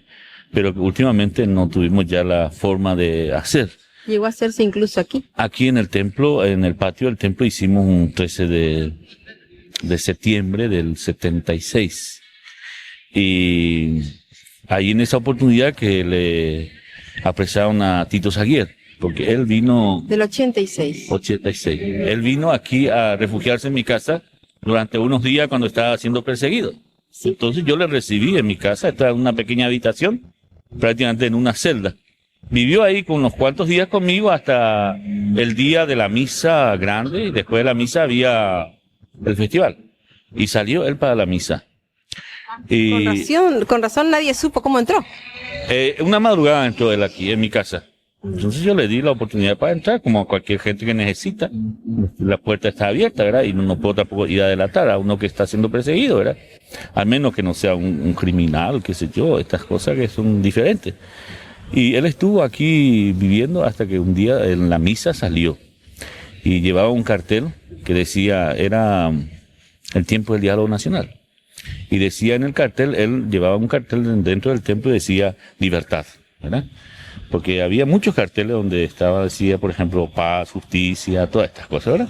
pero que últimamente no tuvimos ya la forma de hacer. Llegó a hacerse incluso aquí. Aquí en el templo, en el patio del templo, hicimos un 13 de septiembre del 76. Y ahí en esa oportunidad que le apresaron a Tito Saguier, porque él vino... Del 86. 86. Él vino aquí a refugiarse en mi casa durante unos días cuando estaba siendo perseguido. Sí. Entonces yo le recibí en mi casa, estaba en una pequeña habitación, prácticamente en una celda. Vivió ahí con unos cuantos días conmigo hasta el día de la misa grande, y después de la misa había el festival. Y salió él para la misa. Y con razón nadie supo cómo entró. Una madrugada entró él aquí, en mi casa. Entonces yo le di la oportunidad para entrar, como a cualquier gente que necesita. La puerta está abierta, ¿verdad? Y no puedo tampoco ir a delatar a uno que está siendo perseguido, ¿verdad? Al menos que no sea un criminal, qué sé yo, estas cosas que son diferentes. Y él estuvo aquí viviendo hasta que un día en la misa salió. Y llevaba un cartel que decía, era el tiempo del diálogo nacional. Y decía en el cartel, él llevaba un cartel dentro del templo y decía libertad, ¿verdad? Porque había muchos carteles donde decía, por ejemplo, paz, justicia, todas estas cosas, ¿verdad?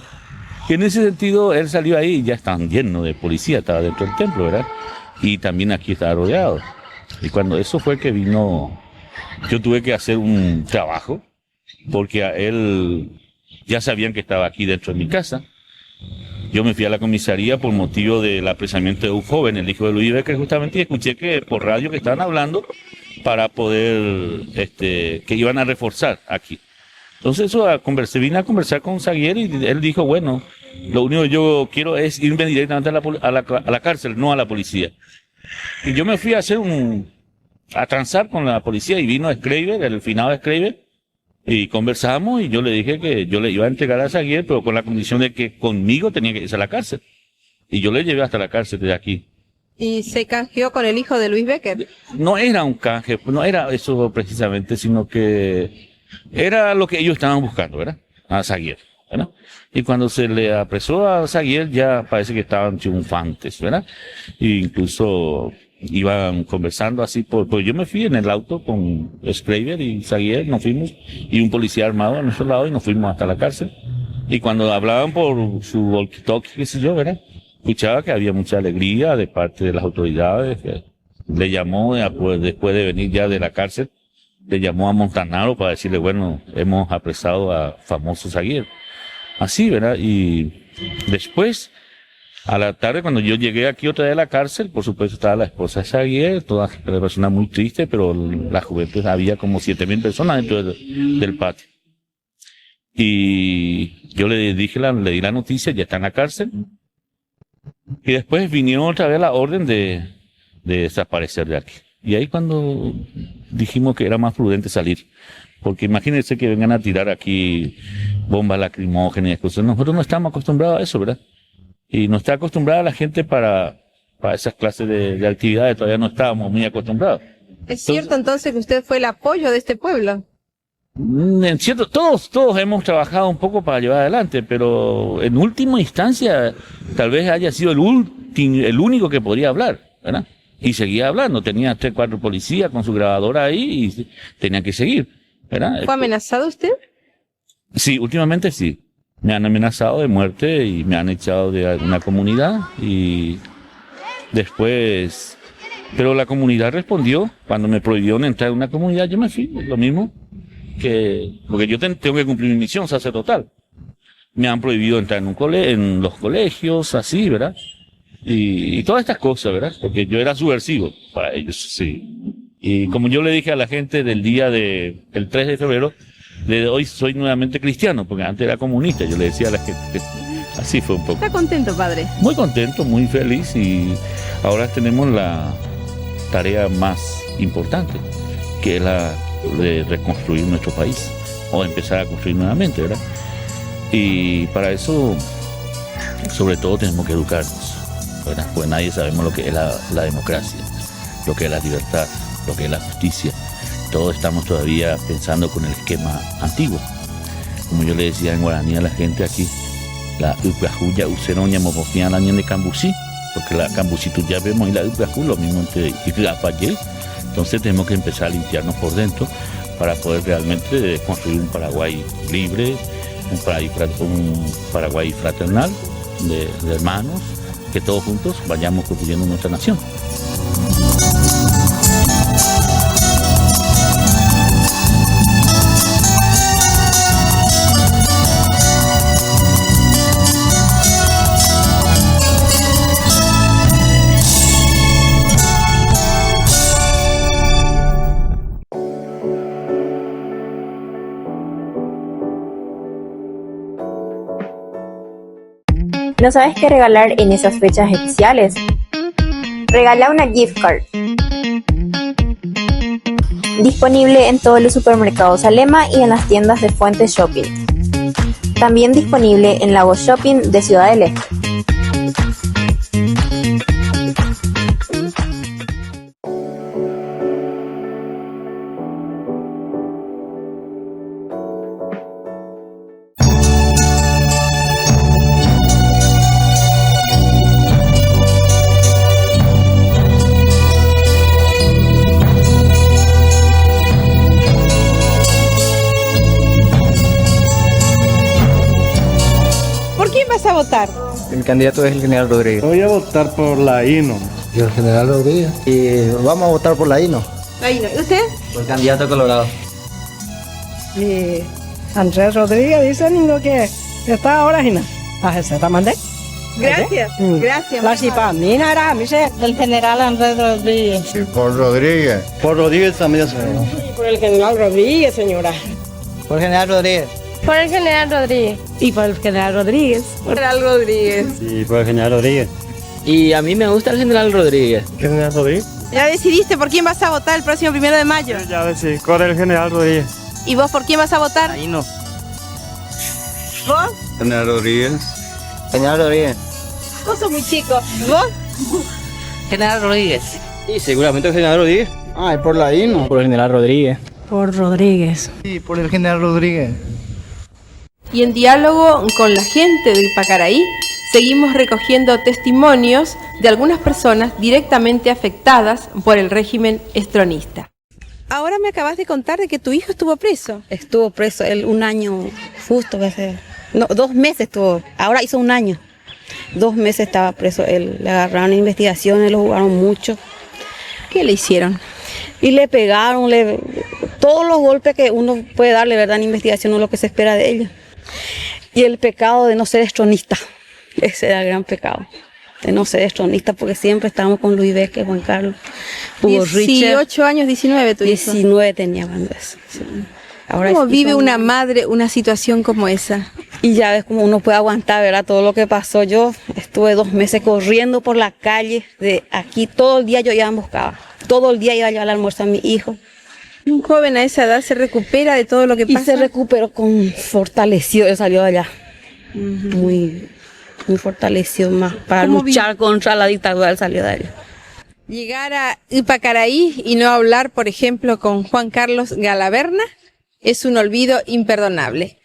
Y en ese sentido, él salió ahí y ya estaban llenos de policía, estaba dentro del templo, ¿verdad? Y también aquí estaba rodeado. Y cuando eso fue que vino, yo tuve que hacer un trabajo, porque a él ya sabían que estaba aquí dentro de mi casa. Yo me fui a la comisaría por motivo del apresamiento de un joven, el hijo de Luis Becker, justamente, y escuché que por radio que estaban hablando para poder, que iban a reforzar aquí. Entonces vine a conversar con Saguier y él dijo, bueno, lo único que yo quiero es irme directamente a la cárcel, no a la policía. Y yo me fui a hacer a transar con la policía y vino Schreiber, el finado Schreiber, y conversamos y yo le dije que yo le iba a entregar a Saguier, pero con la condición de que conmigo tenía que irse a la cárcel. Y yo le llevé hasta la cárcel de aquí. ¿Y se canjeó con el hijo de Luis Becker? No era un canje, no era eso precisamente, sino que era lo que ellos estaban buscando, ¿verdad? A Saguier, ¿verdad? Y cuando se le apresó a Saguier ya parece que estaban triunfantes, ¿verdad? E incluso iban conversando así, pues yo me fui en el auto con Schreiber y Saguier, nos fuimos, y un policía armado a nuestro lado y nos fuimos hasta la cárcel. Y cuando hablaban por su walkie-talkie, qué sé yo, ¿verdad? Escuchaba que había mucha alegría de parte de las autoridades, que le llamó después de venir ya de la cárcel, le llamó a Montanaro para decirle, bueno, hemos apresado a famoso Saguier. Así, ¿verdad? Y después, a la tarde, cuando yo llegué aquí otra vez a la cárcel, por supuesto estaba la esposa de Saguier, toda la persona muy triste, pero la juventud, había como 7,000 personas dentro del patio. Y yo le di la noticia, ya está en la cárcel. Y después vinieron otra vez la orden de desaparecer de aquí. Y ahí cuando dijimos que era más prudente salir. Porque imagínense que vengan a tirar aquí bombas lacrimógenas y cosas. Nosotros no estamos acostumbrados a eso, ¿verdad? Y no está acostumbrada la gente para esas clases de actividades, todavía no estábamos muy acostumbrados. ¿Es cierto entonces que usted fue el apoyo de este pueblo? En cierto, todos hemos trabajado un poco para llevar adelante, pero en última instancia tal vez haya sido el único que podría hablar, ¿verdad? Y seguía hablando, tenía 3, 4 policías con su grabadora ahí y tenía que seguir, ¿verdad? ¿Fue amenazado usted? Sí, últimamente sí. Me han amenazado de muerte y me han echado de una comunidad y después... Pero la comunidad respondió, cuando me prohibieron entrar en una comunidad, yo me fui, lo mismo. Porque yo tengo que cumplir mi misión sacerdotal. Me han prohibido entrar en los colegios, así, ¿verdad? Y todas estas cosas, ¿verdad? Porque yo era subversivo para ellos, sí. Y como yo le dije a la gente del el 3 de febrero, de hoy soy nuevamente cristiano, porque antes era comunista, yo le decía a la gente. Así fue un poco. ¿Está contento, padre? Muy contento, muy feliz, y ahora tenemos la tarea más importante, que es la de reconstruir nuestro país o empezar a construir nuevamente, ¿verdad? Y para eso, sobre todo, tenemos que educarnos, ¿verdad? Pues nadie sabemos lo que es la democracia, lo que es la libertad, lo que es la justicia. Todos estamos todavía pensando con el esquema antiguo. Como yo le decía en guaraní a la gente aquí, la upajuya useroña mopofian la de Cambucí, porque la Cambucí tú ya vemos y la upajú lo mismo entre Iglapayel. Entonces tenemos que empezar a limpiarnos por dentro para poder realmente construir un Paraguay libre, un Paraguay fraternal de hermanos, que todos juntos vayamos construyendo nuestra nación. ¿No sabes qué regalar en esas fechas especiales? Regala una gift card. Disponible en todos los supermercados Alema y en las tiendas de Fuente Shopping. También disponible en Lago Shopping de Ciudad del Este. A votar? El candidato es el general Rodríguez. Voy a votar por la INO. ¿Y el general Rodríguez? Y vamos a votar por la INO. La INO. ¿Y usted? Por el candidato Colorado. Y Andrés Rodríguez dice niño que está ahora y no. Se la mandé. Gracias, gracias. La chipamina era, me dice, el general Andrés Rodríguez. Sí, por Rodríguez. Por Rodríguez también, señora. Y por el general Rodríguez, señora. Por el general Rodríguez. Por el general Rodríguez. Y por el general Rodríguez. Por el general Rodríguez. Sí, por el general Rodríguez. Y a mí me gusta el general Rodríguez. ¿Qué general Rodríguez? ¿Ya decidiste por quién vas a votar el próximo 1 de mayo? Ya decidí, por el general Rodríguez. ¿Y vos por quién vas a votar? Ahí no. ¿Vos? General Rodríguez. General Rodríguez. Vos sos muy chico. ¿Vos? General Rodríguez. Sí, seguramente el general Rodríguez. Ah, por la INO. Por el general Rodríguez. Por Rodríguez. Sí, por el general Rodríguez. Y en diálogo con la gente de Ipacaraí, seguimos recogiendo testimonios de algunas personas directamente afectadas por el régimen estronista. Ahora me acabas de contar de que tu hijo estuvo preso. Estuvo preso él un año justo, no, 2 meses estuvo, ahora hizo 1 año. 2 meses estaba preso él, le agarraron investigaciones, lo jugaron mucho. ¿Qué le hicieron? Y le pegaron, todos los golpes que uno puede darle, ¿verdad? En investigación no es lo que se espera de ellos. Y el pecado de no ser estronista, ese era el gran pecado, de no ser estronista, porque siempre estábamos con Luis Vázquez, Juan Carlos, Hugo Richard. 18 años, 19 tu hijo. 19 tenía cuando eso. Sí. Ahora ¿Cómo vive una madre una situación como esa? Y ya ves cómo uno puede aguantar, ¿verdad? Todo lo que pasó. Yo estuve 2 meses corriendo por la calle de aquí, todo el día yo iba en buscaba. Todo el día iba a llevar el almuerzo a mi hijo. Un joven a esa edad se recupera de todo lo que pasa. Y se recuperó fortalecido, él salió de allá. Muy fortalecido más para luchar contra la dictadura, él salió de allá. Llegar a Ipacaraí y no hablar, por ejemplo, con Juan Carlos Galaverna es un olvido imperdonable.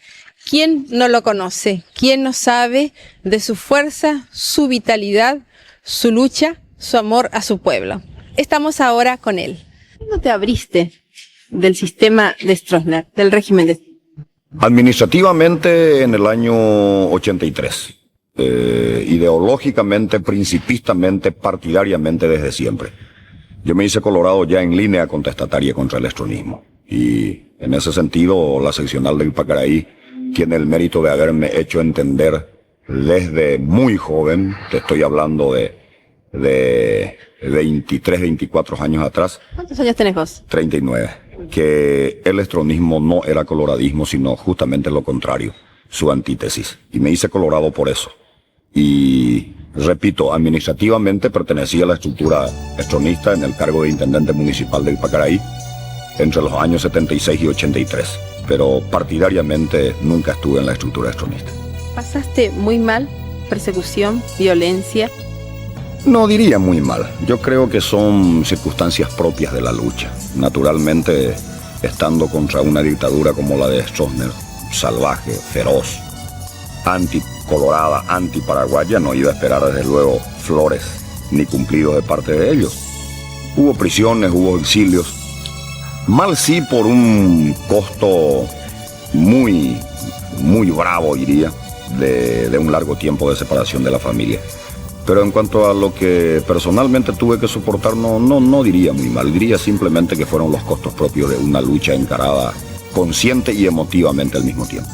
¿Quién no lo conoce? ¿Quién no sabe de su fuerza, su vitalidad, su lucha, su amor a su pueblo? Estamos ahora con él. ¿Cuándo te abriste del sistema de Stroessner, del régimen de... Administrativamente en el año 83. Ideológicamente, principistamente, partidariamente desde siempre. Yo me hice colorado ya en línea contestataria contra el estronismo. Y en ese sentido, la seccional de Ipacaraí tiene el mérito de haberme hecho entender desde muy joven, te estoy hablando de 23, 24 años atrás. ¿Cuántos años tenés vos? 39. Que el estronismo no era coloradismo, sino justamente lo contrario, su antítesis. Y me hice colorado por eso. y, repito, administrativamente pertenecía a la estructura estronista en el cargo de intendente municipal de Ipacaraí entre los años 76 y 83, pero partidariamente nunca estuve en la estructura estronista. ¿Pasaste muy mal? ¿Persecución? ¿Violencia? No diría muy mal. Yo creo que son circunstancias propias de la lucha. Naturalmente, estando contra una dictadura como la de Stroessner, salvaje, feroz, anticolorada, antiparaguaya, no iba a esperar desde luego flores ni cumplidos de parte de ellos. Hubo prisiones, hubo exilios. Mal sí por un costo muy bravo, diría, de un largo tiempo de separación de la familia. Pero en cuanto a lo que personalmente tuve que soportar, no diría muy mal. Diría simplemente que fueron los costos propios de una lucha encarada consciente y emotivamente al mismo tiempo.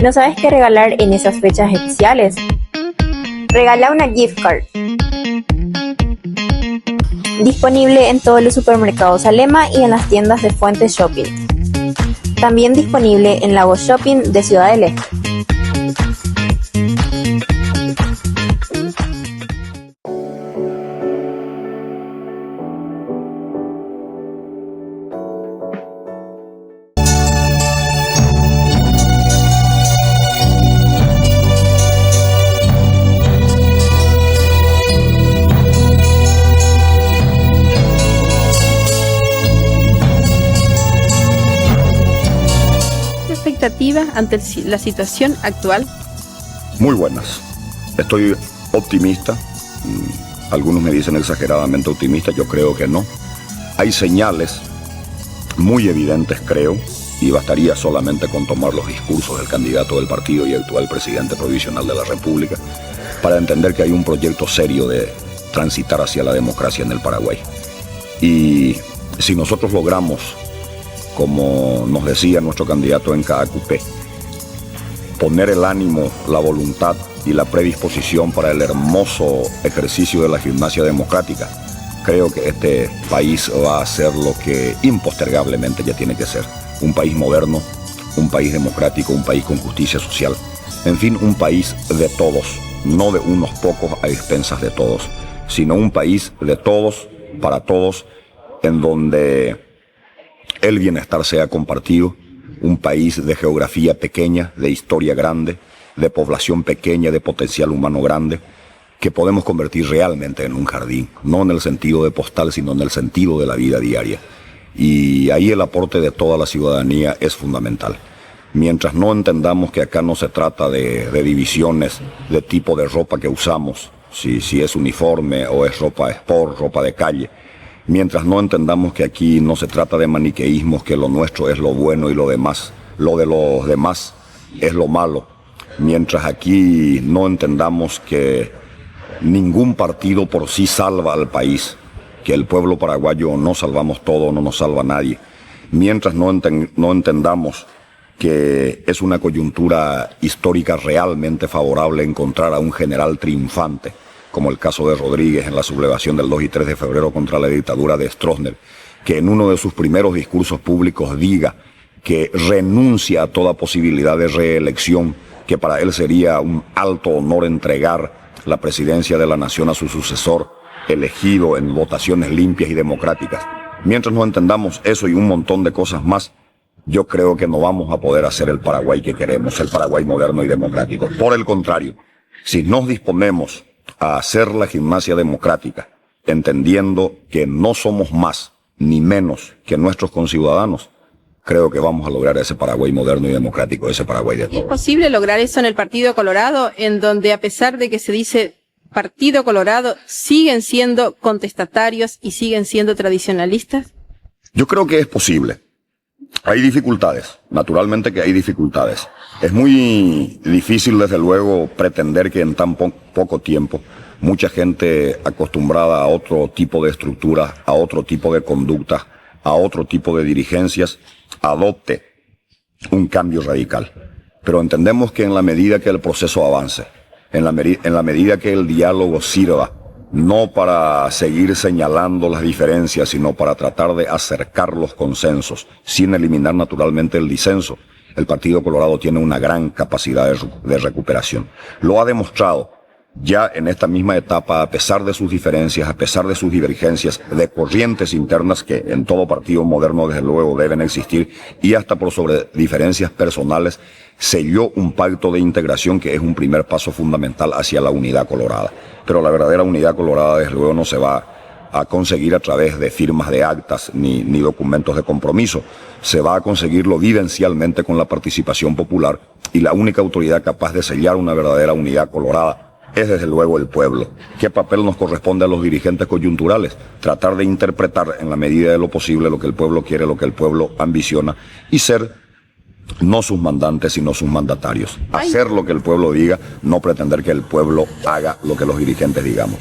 ¿No sabes qué regalar en esas fechas especiales? Regala una gift card. Disponible en todos los supermercados Alema y en las tiendas de Fuentes Shopping. También disponible en Lago Shopping de Ciudad del Este. Ante la situación actual? Muy buenas. Estoy optimista. Algunos me dicen exageradamente optimista, yo creo que no. Hay señales muy evidentes, creo, y bastaría solamente con tomar los discursos del candidato del partido y actual presidente provisional de la República para entender que hay un proyecto serio de transitar hacia la democracia en el Paraguay. Y si nosotros logramos, como nos decía nuestro candidato en Caacupé, poner el ánimo, la voluntad y la predisposición para el hermoso ejercicio de la gimnasia democrática, creo que este país va a ser lo que impostergablemente ya tiene que ser. Un país moderno, un país democrático, un país con justicia social. En fin, un país de todos, no de unos pocos a expensas de todos, sino un país de todos, para todos, en donde el bienestar sea compartido, un país de geografía pequeña, de historia grande, de población pequeña, de potencial humano grande, que podemos convertir realmente en un jardín, no en el sentido de postal, sino en el sentido de la vida diaria. Y ahí el aporte de toda la ciudadanía es fundamental. Mientras no entendamos que acá no se trata de divisiones de tipo de ropa que usamos, si es uniforme o es ropa sport, ropa de calle, mientras no entendamos que aquí no se trata de maniqueísmos, que lo nuestro es lo bueno y lo de los demás es lo malo, mientras aquí no entendamos que ningún partido por sí salva al país, que el pueblo paraguayo no salvamos todo, no nos salva nadie, mientras no entendamos que es una coyuntura histórica realmente favorable encontrar a un general triunfante, como el caso de Rodríguez en la sublevación del 2 y 3 de febrero contra la dictadura de Stroessner, que en uno de sus primeros discursos públicos diga que renuncia a toda posibilidad de reelección, que para él sería un alto honor entregar la presidencia de la nación a su sucesor, elegido en votaciones limpias y democráticas. Mientras no entendamos eso y un montón de cosas más, yo creo que no vamos a poder hacer el Paraguay que queremos, el Paraguay moderno y democrático. Por el contrario, si nos disponemos a hacer la gimnasia democrática, entendiendo que no somos más ni menos que nuestros conciudadanos, creo que vamos a lograr ese Paraguay moderno y democrático, ese Paraguay de todos. ¿Es posible lograr eso en el Partido Colorado, en donde a pesar de que se dice Partido Colorado, siguen siendo contestatarios y siguen siendo tradicionalistas? Yo creo que es posible. Hay dificultades, naturalmente que hay dificultades. Es muy difícil, desde luego, pretender que en tan poco tiempo mucha gente acostumbrada a otro tipo de estructuras, a otro tipo de conductas, a otro tipo de dirigencias, adopte un cambio radical. Pero entendemos que en la medida que el proceso avance, en la medida que el diálogo sirva, no para seguir señalando las diferencias, sino para tratar de acercar los consensos, sin eliminar naturalmente el disenso, el Partido Colorado tiene una gran capacidad de recuperación. Lo ha demostrado ya en esta misma etapa, a pesar de sus diferencias, a pesar de sus divergencias, de corrientes internas que en todo partido moderno desde luego deben existir, y hasta por sobre diferencias personales, selló un pacto de integración que es un primer paso fundamental hacia la unidad colorada. Pero la verdadera unidad colorada desde luego no se va a conseguir a través de firmas de actas ni documentos de compromiso. Se va a conseguirlo vivencialmente con la participación popular, y la única autoridad capaz de sellar una verdadera unidad colorada es desde luego el pueblo. ¿Qué papel nos corresponde a los dirigentes coyunturales? Tratar de interpretar en la medida de lo posible lo que el pueblo quiere, lo que el pueblo ambiciona, y ser no sus mandantes sino sus mandatarios. Hacer lo que el pueblo diga, no pretender que el pueblo haga lo que los dirigentes digamos.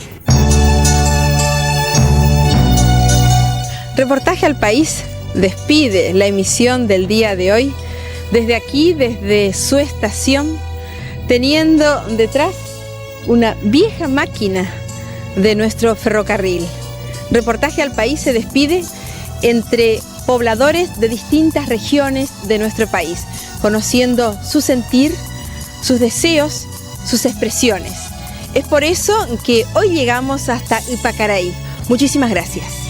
Reportaje al País despide la emisión del día de hoy desde aquí, desde su estación, teniendo detrás una vieja máquina de nuestro ferrocarril. Reportaje al País se despide entre pobladores de distintas regiones de nuestro país, conociendo su sentir, sus deseos, sus expresiones. Es por eso que hoy llegamos hasta Ypacaraí. Muchísimas gracias.